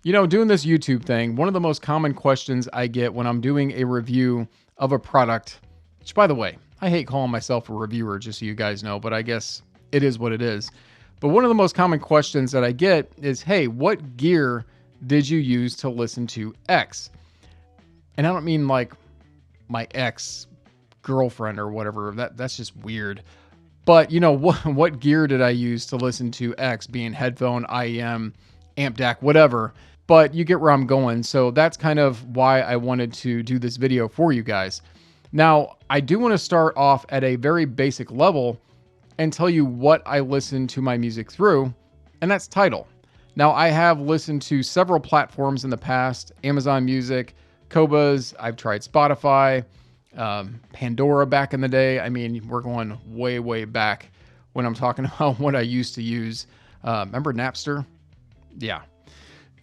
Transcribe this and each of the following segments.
Doing this YouTube thing, one of the most common questions I get when I'm doing a review of a product, which by the way, I hate calling myself a reviewer, just so you guys know, but I guess it is what it is. But one of the most common questions that I get is, hey, what gear did you use to listen to X? And I don't mean like my ex-girlfriend or whatever. That's just weird. But what gear did I use to listen to X, being headphone, IEM, amp DAC, whatever. But you get where I'm going. So that's kind of why I wanted to do this video for you guys. Now, I do want to start off at a very basic level and tell you what I listen to my music through, and that's Tidal. Now, I have listened to several platforms in the past, Amazon Music, Qobuz, I've tried Spotify, Pandora back in the day. I mean, we're going way, way back when I'm talking about what I used to use. Remember Napster? Yeah.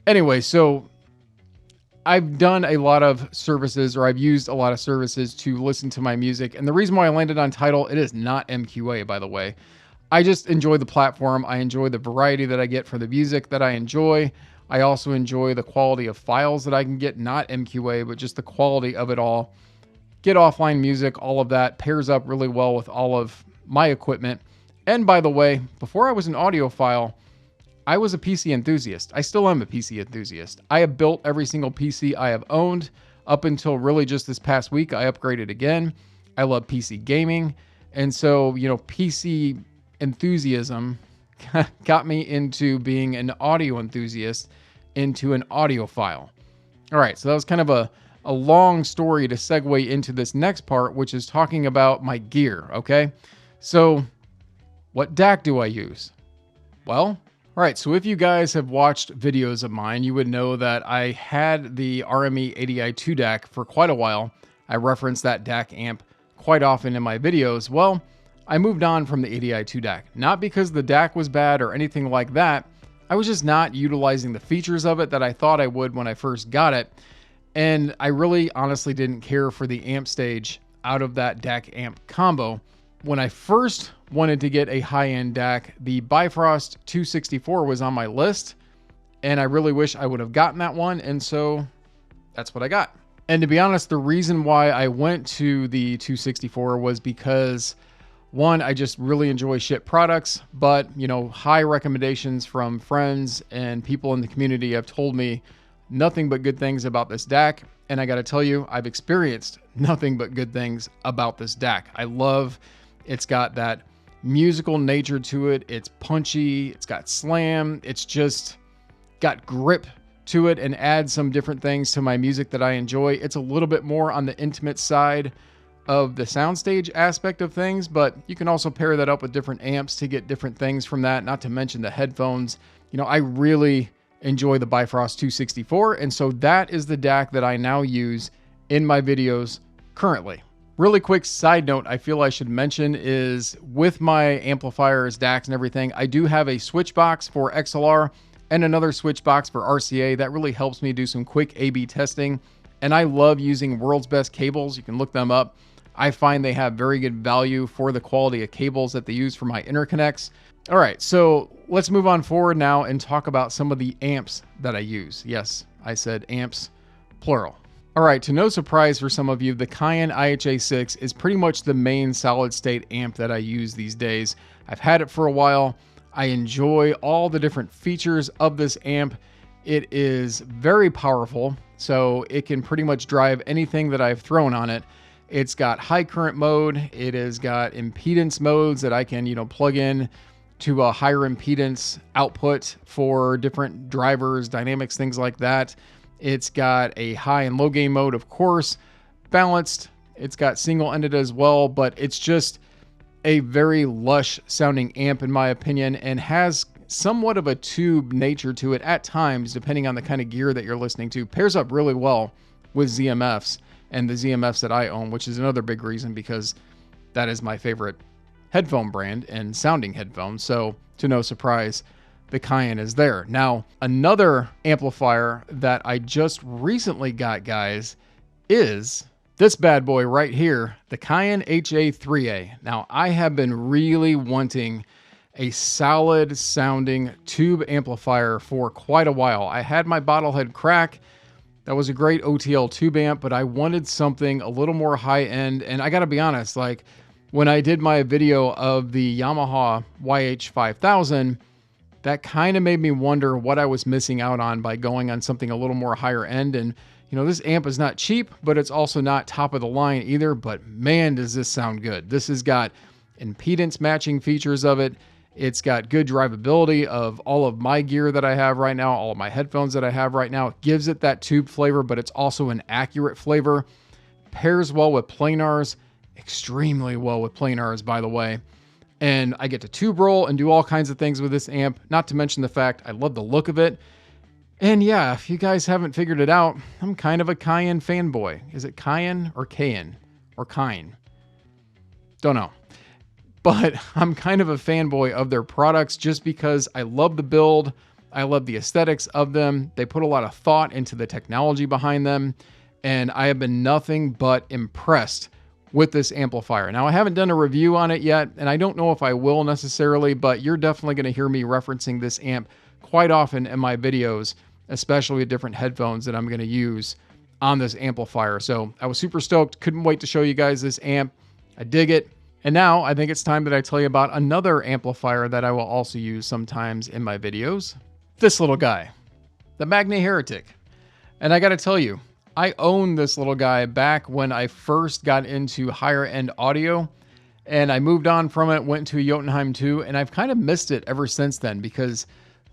Anyway, so I've done a lot of services, or I've used a lot of services to listen to my music. And the reason why I landed on Tidal, it is not MQA, by the way. I just enjoy the platform. I enjoy the variety that I get for the music that I enjoy. I also enjoy the quality of files that I can get, not MQA, but just the quality of it all. Get offline music, all of that pairs up really well with all of my equipment. And by the way, before I was an audiophile, I was a PC enthusiast. I still am a PC enthusiast. I have built every single PC I have owned up until really just this past week. I upgraded again. I love PC gaming. And so, PC enthusiasm got me into being an audio enthusiast, into an audiophile. All right, so that was kind of a long story to segue into this next part, which is talking about my gear, okay? So, what DAC do I use? Well, all right, so if you guys have watched videos of mine, you would know that I had the RME ADI2 DAC for quite a while. I reference that DAC amp quite often in my videos. Well, I moved on from the ADI2 DAC, not because the DAC was bad or anything like that. I was just not utilizing the features of it that I thought I would when I first got it. And I really honestly didn't care for the amp stage out of that DAC amp combo. When I first wanted to get a high-end DAC, the Bifrost 264 was on my list, and I really wish I would have gotten that one, and so that's what I got. And to be honest, the reason why I went to the 264 was because, one, I just really enjoy Schiit products, but, high recommendations from friends and people in the community have told me nothing but good things about this DAC, and I gotta tell you, I've experienced nothing but good things about this DAC. I love it's got that musical nature to it. It's punchy. It's got slam. It's just got grip to it and adds some different things to my music that I enjoy. It's a little bit more on the intimate side of the soundstage aspect of things, but you can also pair that up with different amps to get different things from that, not to mention the headphones. I really enjoy the Bifrost 264, and so that is the DAC that I now use in my videos currently. Really quick side note I feel I should mention is with my amplifiers, DACs, and everything, I do have a switch box for XLR and another switch box for RCA. That really helps me do some quick A/B testing. And I love using World's Best cables. You can look them up. I find they have very good value for the quality of cables that they use for my interconnects. All right, so let's move on forward now and talk about some of the amps that I use. Yes, I said amps, plural. All right, to no surprise for some of you, the Cayin HA-6 is pretty much the main solid state amp that I use these days. I've had it for a while. I enjoy all the different features of this amp. It is very powerful, so it can pretty much drive anything that I've thrown on it. It's got high current mode. It has got impedance modes that I can, plug in to a higher impedance output for different drivers, dynamics, things like that. It's got a high and low gain mode, of course, balanced. It's got single-ended as well, but it's just a very lush sounding amp in my opinion, and has somewhat of a tube nature to it at times, depending on the kind of gear that you're listening to. Pairs up really well with ZMFs and the ZMFs that I own, which is another big reason because that is my favorite headphone brand and sounding headphones. So to no surprise, the Cayin is there. Now, another amplifier that I just recently got, guys, is this bad boy right here, the Cayin HA-3A. Now, I have been really wanting a solid sounding tube amplifier for quite a while. I had my bottlehead crack. That was a great OTL tube amp, but I wanted something a little more high end. And I gotta be honest, like when I did my video of the Yamaha YH-5000, that kind of made me wonder what I was missing out on by going on something a little more higher end. And you know, this amp is not cheap, but it's also not top of the line either. But man, does this sound good. This has got impedance matching features of it. It's got good drivability of all of my gear that I have right now, all of my headphones that I have right now. It gives it that tube flavor, but it's also an accurate flavor. Pairs well with planars, extremely well with planars, by the way. And I get to tube roll and do all kinds of things with this amp, not to mention the fact I love the look of it. And yeah, if you guys haven't figured it out, I'm kind of a Cayin fanboy. Is it Cayin or Cayin or Cayin? Don't know. But I'm kind of a fanboy of their products just because I love the build. I love the aesthetics of them. They put a lot of thought into the technology behind them. And I have been nothing but impressed with this amplifier. Now, I haven't done a review on it yet, and I don't know if I will necessarily, but you're definitely going to hear me referencing this amp quite often in my videos, especially with different headphones that I'm going to use on this amplifier. So I was super stoked. Couldn't wait to show you guys this amp. I dig it. And now I think it's time that I tell you about another amplifier that I will also use sometimes in my videos. This little guy, the Magni Heretic. And I got to tell you, I owned this little guy back when I first got into higher end audio, and I moved on from it, went to a Jotunheim 2, and I've kind of missed it ever since then because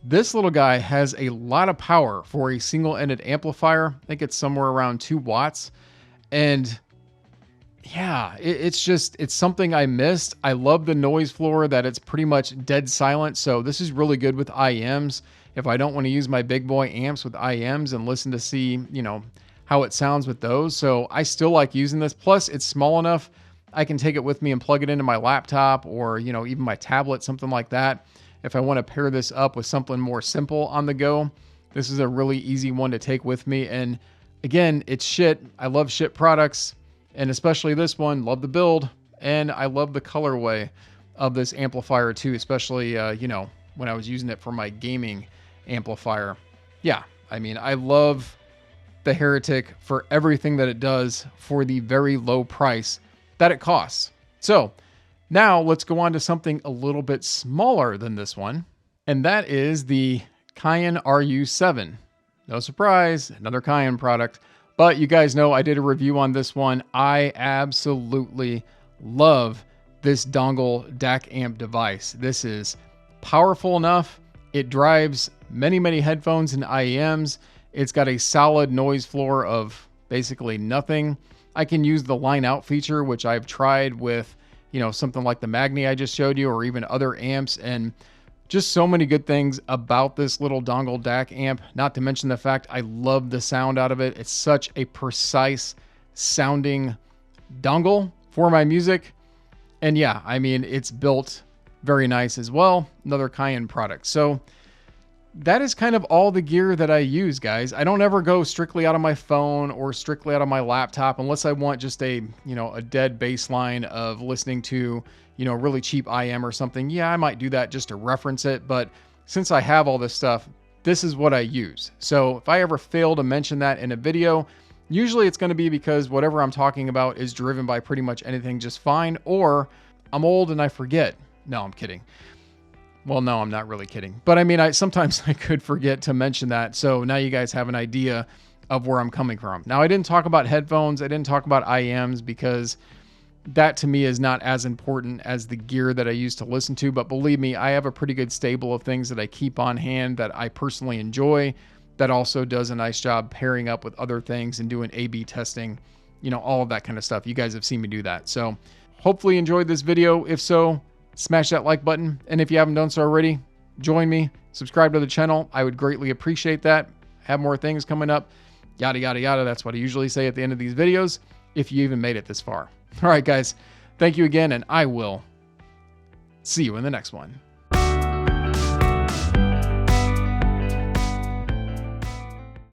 this little guy has a lot of power for a single-ended amplifier. I think it's somewhere around 2 watts. And yeah, it's something I missed. I love the noise floor that it's pretty much dead silent. So this is really good with IEMs. If I don't want to use my big boy amps with IEMs and listen to see, you know, how it sounds with those. So I still like using this. Plus it's small enough. I can take it with me and plug it into my laptop or, you know, even my tablet, something like that. If I want to pair this up with something more simple on the go, this is a really easy one to take with me. And again, it's Schiit. I love Schiit products. And especially this one, love the build, and I love the colorway of this amplifier too, especially, you know, when I was using it for my gaming amplifier. Yeah, I mean, I love the Heretic for everything that it does for the very low price that it costs. So now let's go on to something a little bit smaller than this one, and that is the Cayin RU7. No surprise, another Cayin product. But you guys know I did a review on this one. I absolutely love this dongle DAC amp device. This is powerful enough. It drives many, many headphones and IEMs. It's got a solid noise floor of basically nothing. I can use the line out feature, which I've tried with, you know, something like the Magni I just showed you, or even other amps, and just so many good things about this little dongle DAC amp, not to mention the fact I love the sound out of it. It's such a precise sounding dongle for my music. And yeah, I mean, it's built very nice as well. Another Cayin product. So that is kind of all the gear that I use, guys. I don't ever go strictly out of my phone or strictly out of my laptop unless I want just a, you know, a dead baseline of listening to, you know, really cheap IM or something. Yeah, I might do that just to reference it. But since I have all this stuff, this is what I use. So if I ever fail to mention that in a video, usually it's going to be because whatever I'm talking about is driven by pretty much anything just fine, or I'm old and I forget. No, I'm kidding. Well, no, I'm not really kidding. But I mean, sometimes I could forget to mention that. So now you guys have an idea of where I'm coming from. Now, I didn't talk about headphones. I didn't talk about IEMs because that to me is not as important as the gear that I use to listen to. But believe me, I have a pretty good stable of things that I keep on hand that I personally enjoy, that also does a nice job pairing up with other things and doing A/B testing, you know, all of that kind of stuff. You guys have seen me do that. So hopefully you enjoyed this video. If so, smash that like button. And if you haven't done so already, join me, subscribe to the channel. I would greatly appreciate that. Have more things coming up, yada, yada, yada. That's what I usually say at the end of these videos, if you even made it this far. All right, guys, thank you again, and I will see you in the next one.